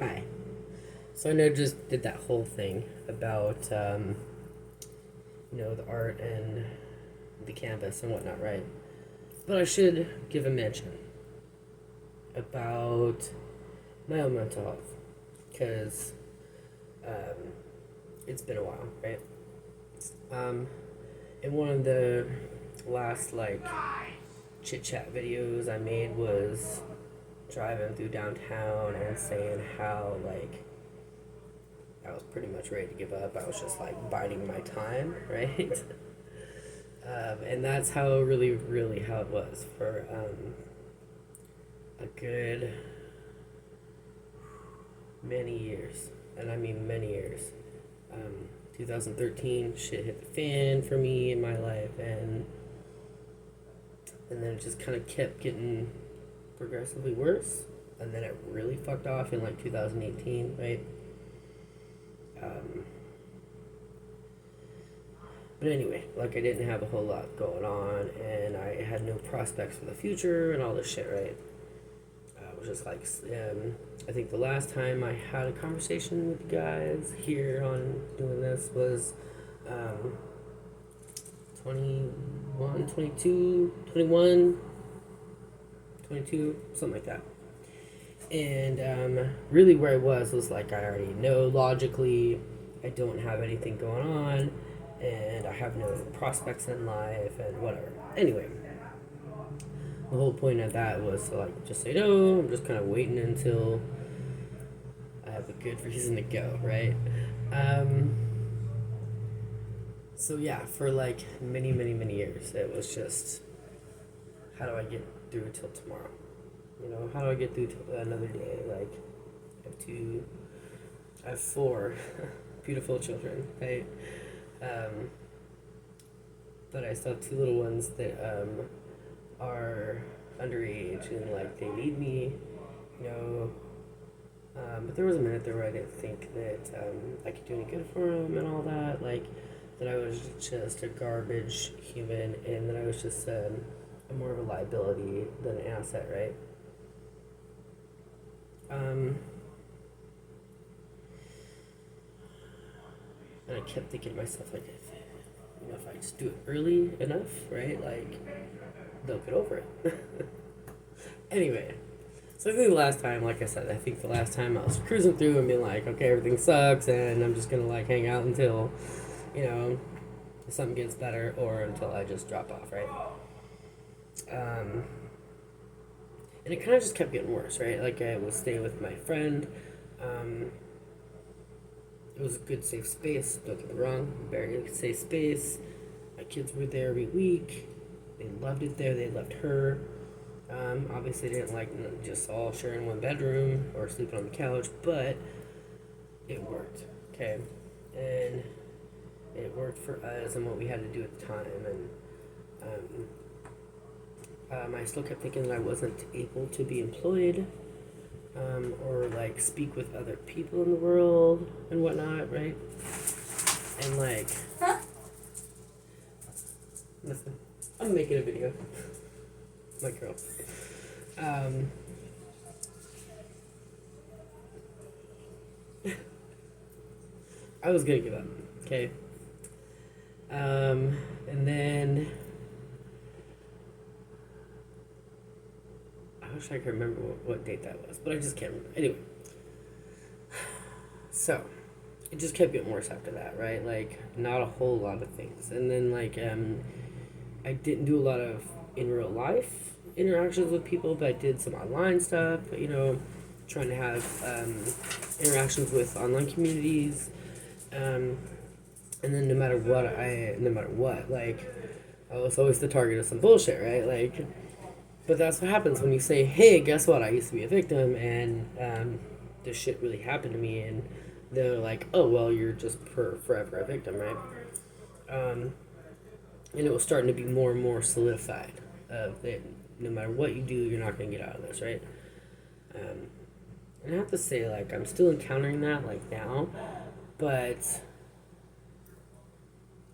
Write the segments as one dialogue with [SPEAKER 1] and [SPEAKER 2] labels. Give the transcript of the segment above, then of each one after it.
[SPEAKER 1] Hi. So I know I just did that whole thing about the art and the canvas and whatnot, right? But I should give a mention about my own mental health because um, it's been a while, right? Um, and one of the last chit chat videos I made was driving through downtown and saying how I was pretty much ready to give up. I was just biding my time, right? And that's how really how it was for a good many years. And I mean many years. 2013, shit hit the fan for me in my life, and then it just kind of kept getting progressively worse. And then it really fucked off in 2018, right? Um, But anyway, I didn't have a whole lot going on, and I had no prospects for the future and all this shit, right? I was just I think the last time I had a conversation with you guys here on doing this was um, 21, 22, 21, 22, something like that. And really, where I was I already know logically, I don't have anything going on, and I have no prospects in life, and whatever. Anyway, the whole point of that was to just say no. I'm just kind of waiting until I have a good reason to go, right? Um, so yeah, for many years, it was just how do I get through till tomorrow? How do I get through to another day? I have four beautiful children, right? Um, but I still have two little ones that are underage and they need me, you know. But there was a minute there where I didn't think that I could do any good for them and all that. That I was just a garbage human and that I was just more of a liability than an asset, right? Um, and I kept thinking to myself, if I just do it early enough, right? They'll get over it. Anyway, so I think the last time, like I said, I think the last time I was cruising through and being okay, everything sucks, and I'm just gonna hang out until, you know, something gets better, or until I just drop off, right? Um, and it kind of just kept getting worse, right? I was staying with my friend. Um, it was a good, safe space. Don't get me wrong, very safe space. My kids were there every week. They loved it there. They loved her. Obviously, they didn't just all sharing one bedroom or sleeping on the couch, but it worked. Okay, and it worked for us and what we had to do at the time. And I still kept thinking that I wasn't able to be employed or speak with other people in the world and whatnot, right? And listen, I'm making a video. My girl. Um, I was gonna give up. Okay. And then I wish I could remember what date that was, but I just can't remember. Anyway, so it just kept getting worse after that, right? Not a whole lot of things, and then I didn't do a lot of in real life interactions with people, but I did some online stuff. Trying to have interactions with online communities, and then no matter what, I was always the target of some bullshit, right? But that's what happens when you say, "Hey, guess what? I used to be a victim, and this shit really happened to me," and they're like, "Oh, well, you're just forever a victim, right?" And it was starting to be more and more solidified that no matter what you do, you're not going to get out of this, right? Um, and I have to say, I'm still encountering that now, but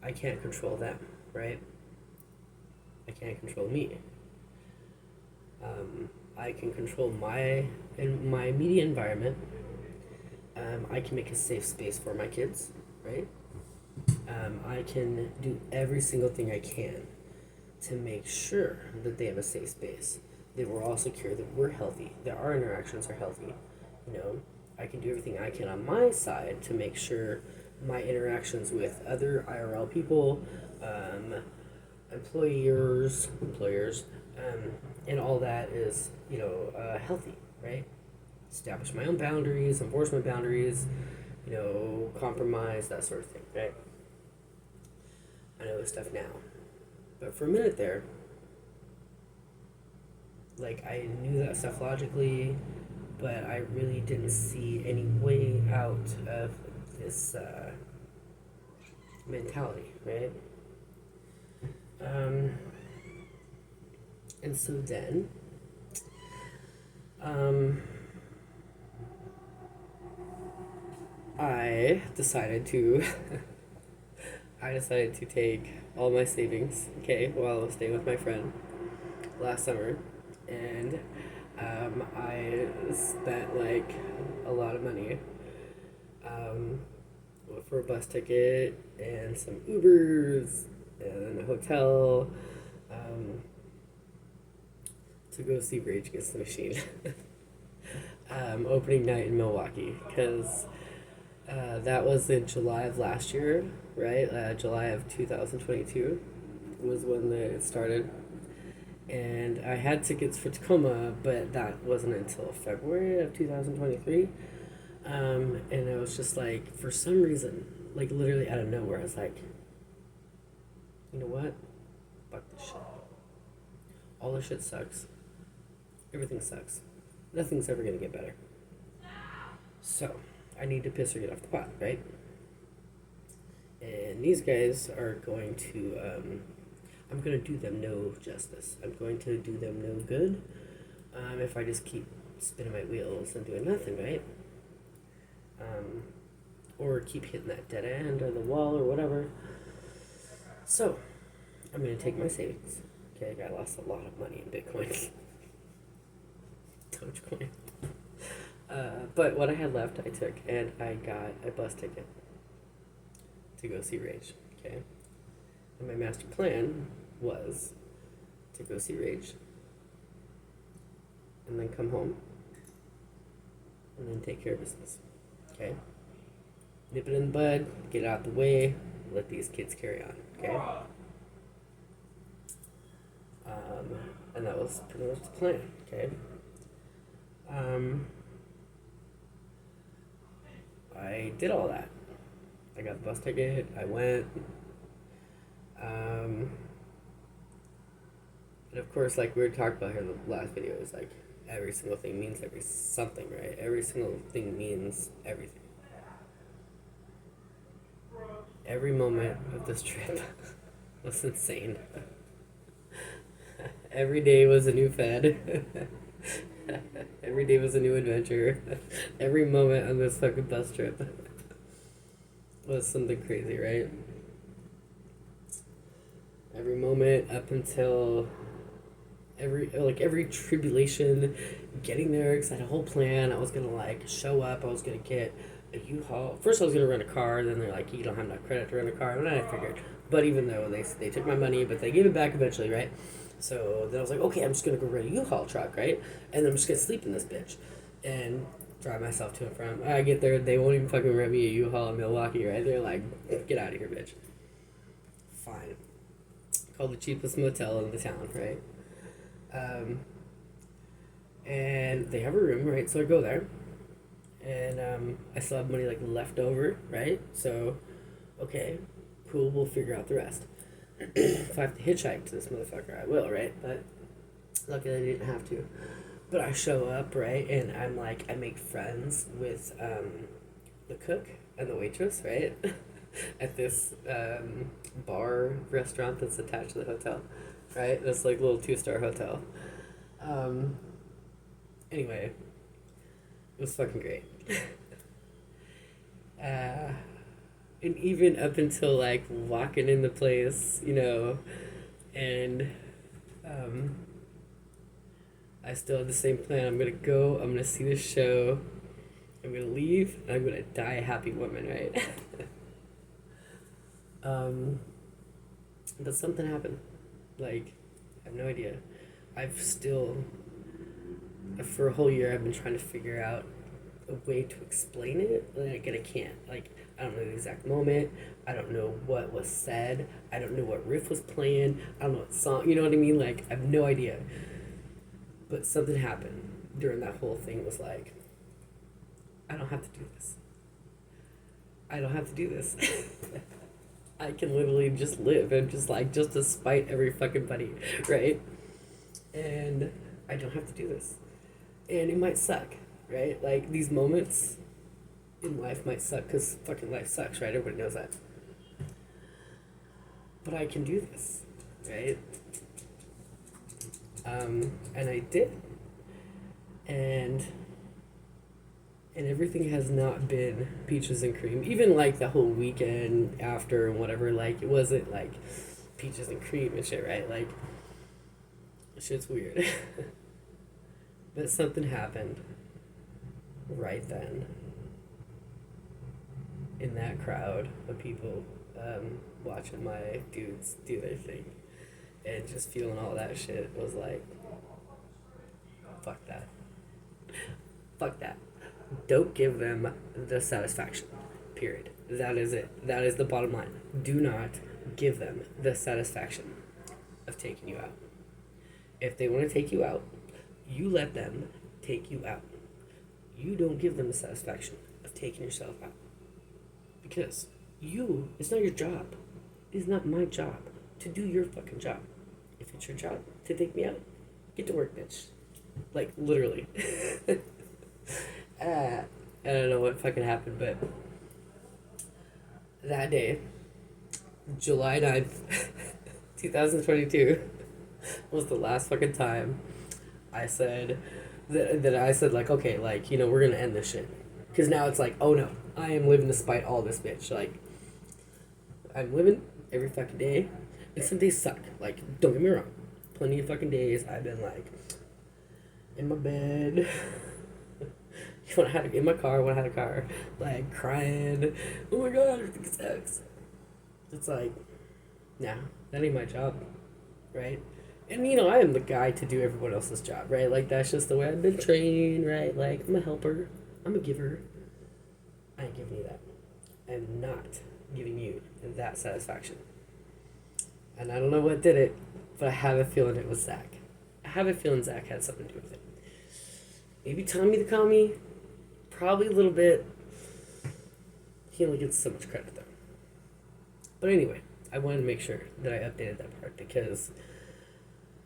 [SPEAKER 1] I can't control them, right? I can't control me. I can control my immediate environment, I can make a safe space for my kids, right? I can do every single thing I can to make sure that they have a safe space, that we're all secure, that we're healthy, that our interactions are healthy. You know, I can do everything I can on my side to make sure my interactions with other IRL people, um, employers, and all that is, healthy, right? Establish my own boundaries, enforce my boundaries, compromise, that sort of thing, right? I know this stuff now. But for a minute there, like, I knew that stuff logically, but I really didn't see any way out of this mentality, right? Um, and so then, um, I decided to I decided to take all my savings, okay, while I was staying with my friend last summer, and I spent like a lot of money um, for a bus ticket and some Ubers and a hotel um, to go see Rage Against the Machine opening night in Milwaukee, because that was in July of last year, right? July of 2022 was when it started. And I had tickets for Tacoma, but that wasn't until February of 2023. And I was just like, for some reason, like literally out of nowhere, I was like, you know what? Fuck this shit. All this shit sucks. Everything sucks. Nothing's ever gonna get better. So, I need to piss or get off the pot, right? And these guys are going to, I'm going to do them no justice. I'm going to do them no good if I just keep spinning my wheels and doing nothing, right? Or keep hitting that dead end or the wall or whatever. So, I'm going to take my savings. Okay, I lost a lot of money in Bitcoin. Dogecoin. But what I had left, I took, and I got a bus ticket to go see Rage. Okay, and my master plan was to go see Rage, and then come home, and then take care of business. Okay, nip it in the bud, get it out the way, let these kids carry on. Okay, and that was pretty much the plan. Okay. I did all that. I got the bus ticket. I went. And of course, like we were talking about here in the last video, is like every single thing means something, right? Every single thing means everything. Every moment of this trip was insane. Every day was a new fed. Every day was a new adventure. Every moment on this fucking bus trip was something crazy, right? Every moment up until every tribulation getting there, because I had a whole plan. I was gonna like show up. I was gonna get a U-Haul. First, I was gonna rent a car. Then they're like, you don't have enough credit to rent a car. And I figured, but even though they took my money, but they gave it back eventually, right? So then I was like, okay, I'm just gonna go rent a U-Haul truck, right? And I'm just gonna sleep in this bitch, and drive myself to and from. I get there, they won't even fucking rent me a U-Haul in Milwaukee, right? They're like, get out of here, bitch. Fine. Called the cheapest motel in the town, right? And they have a room, right? So I go there, and I still have money like left over, right? So, okay, cool. We'll figure out the rest. If I have to hitchhike to this motherfucker, I will, right? But luckily I didn't have to. But I show up, right? And I'm like, I make friends with the cook and the waitress, right? At this bar restaurant that's attached to the hotel, right? This like little 2-star hotel. Anyway, it was fucking great. And even up until like walking in the place, and I still have the same plan. I'm gonna go, I'm gonna see the show, I'm I'm gonna leave and I'm gonna die a happy woman, right? But something happened. Like, I have no idea. I've still, for a whole year, I've been trying to figure out a way to explain it. Like, and I can't. Like, I don't know the exact moment. I don't know what was said. I don't know what riff was playing. I don't know what song. You know what I mean? Like, I have no idea. But something happened during that whole thing. Was like, I don't have to do this. I don't have to do this. I can literally just live and just to spite every fucking buddy, right? And I don't have to do this. And it might suck, right? Like, these moments in life might suck because fucking life sucks, right? Everybody knows that. But I can do this, right? And I did. And everything has not been peaches and cream. Even like the whole weekend after and whatever, like it wasn't like peaches and cream and shit, right? Like, shit's weird. But something happened right then in that crowd of people watching my dudes do their thing and just feeling all that shit was like, fuck that. Fuck that. Don't give them the satisfaction. Period. That is it. That is the bottom line. Do not give them the satisfaction of taking you out. If they want to take you out, you let them take you out. You don't give them the satisfaction of taking yourself out. Because it's not your job. It's not my job to do your fucking job. If it's your job to take me out, get to work, bitch. Like, literally. I don't know what fucking happened, but that day, July 9th, 2022, was the last fucking time I said that I said, like, okay, like, you know, we're gonna end this shit. Because now it's like, oh no, I am living despite all this, bitch. Like, I'm living every fucking day, and some days suck. Like, don't get me wrong. Plenty of fucking days I've been, like, in my bed, when I had in my car, when I had a car, like, crying, oh my god, everything sucks. It's like, nah, that ain't my job, right? And, you know, I am the guy to do everyone else's job, right? Like, that's just the way I've been trained, right? Like, I'm a helper. I'm a giver. I ain't giving you that. I'm not giving you that satisfaction. And I don't know what did it, but I have a feeling it was Zach. I have a feeling Zach had something to do with it. Maybe Tommy the Commie. Probably a little bit. He only gets so much credit, though. But anyway, I wanted to make sure that I updated that part because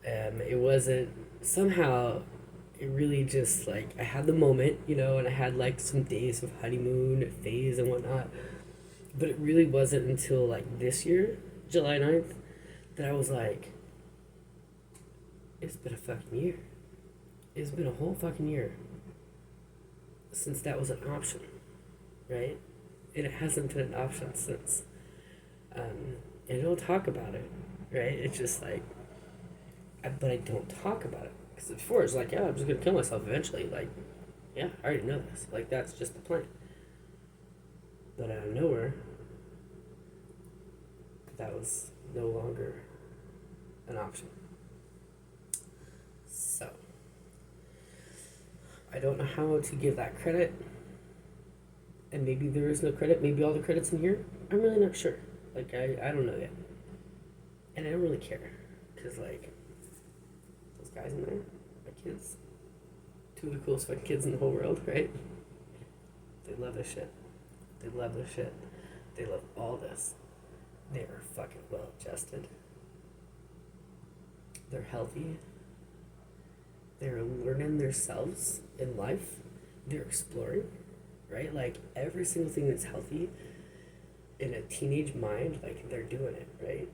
[SPEAKER 1] it wasn't... Somehow, it really just, like, I had the moment, you know, and I had, like, some days of honeymoon phase and whatnot. But it really wasn't until, like, this year, July 9th, that I was like, it's been a fucking year. It's been a whole fucking year since that was an option, right? And it hasn't been an option since. And I don't talk about it, right? It's just like, but I don't talk about it. Because before it's like, yeah, I'm just going to kill myself eventually. Like, yeah, I already know this. Like, that's just the plan. But out of nowhere, that was no longer an option. So, I don't know how to give that credit. And maybe there is no credit. Maybe all the credit's in here. I'm really not sure. Like, I don't know yet. And I don't really care. Because, like, those guys in there, my kids, two of the coolest fucking kids in the whole world, right? They love this shit. They love this shit. They love all this. They are fucking well adjusted. They're healthy. They're learning themselves in life. They're exploring, right? Like, every single thing that's healthy in a teenage mind, like, they're doing it, right?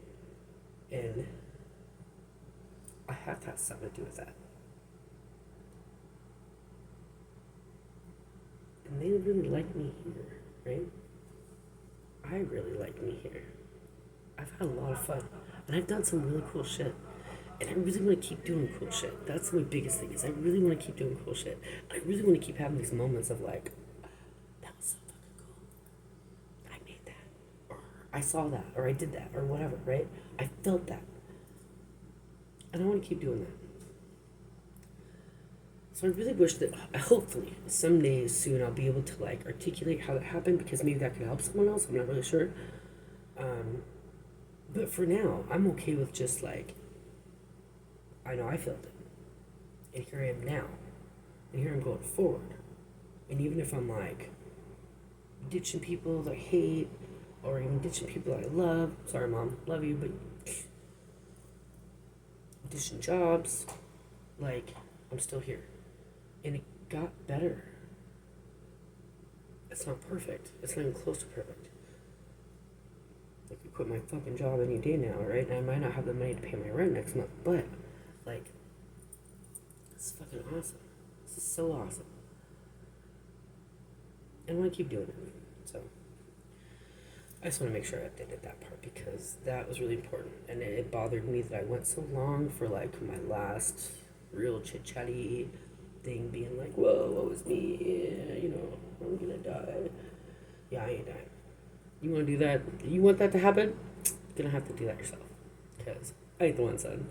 [SPEAKER 1] And I have to have something to do with that. And they really like me here, right? I really like me here. I've had a lot of fun. And I've done some really cool shit. And I really want to keep doing cool shit. That's my biggest thing, is I really want to keep doing cool shit. I really want to keep having these moments of, like, I saw that, or I did that, or whatever, right? I felt that. And I want to keep doing that. So I really wish that, hopefully, someday soon I'll be able to like articulate how that happened because maybe that could help someone else. I'm not really sure. Um, but for now, I'm okay with just like, I know I felt it. And here I am now. And here I'm going forward. And even if I'm like ditching people that I hate, or even ditching people that I love, sorry, mom, love you, but ditching jobs, like, I'm still here. And it got better. It's not perfect. It's not even close to perfect. I could quit my fucking job any day now, right? And I might not have the money to pay my rent next month, but, like, it's fucking awesome. This is so awesome. And I want to keep doing it. So, I just want to make sure I updated that part because that was really important. And it bothered me that I went so long for, like, my last real chit-chatty thing being like, whoa, what was me? Yeah, you know, I'm gonna die. Yeah, I ain't dying. You want to do that? You want that to happen? You're gonna have to do that yourself. Because I ain't the one, son.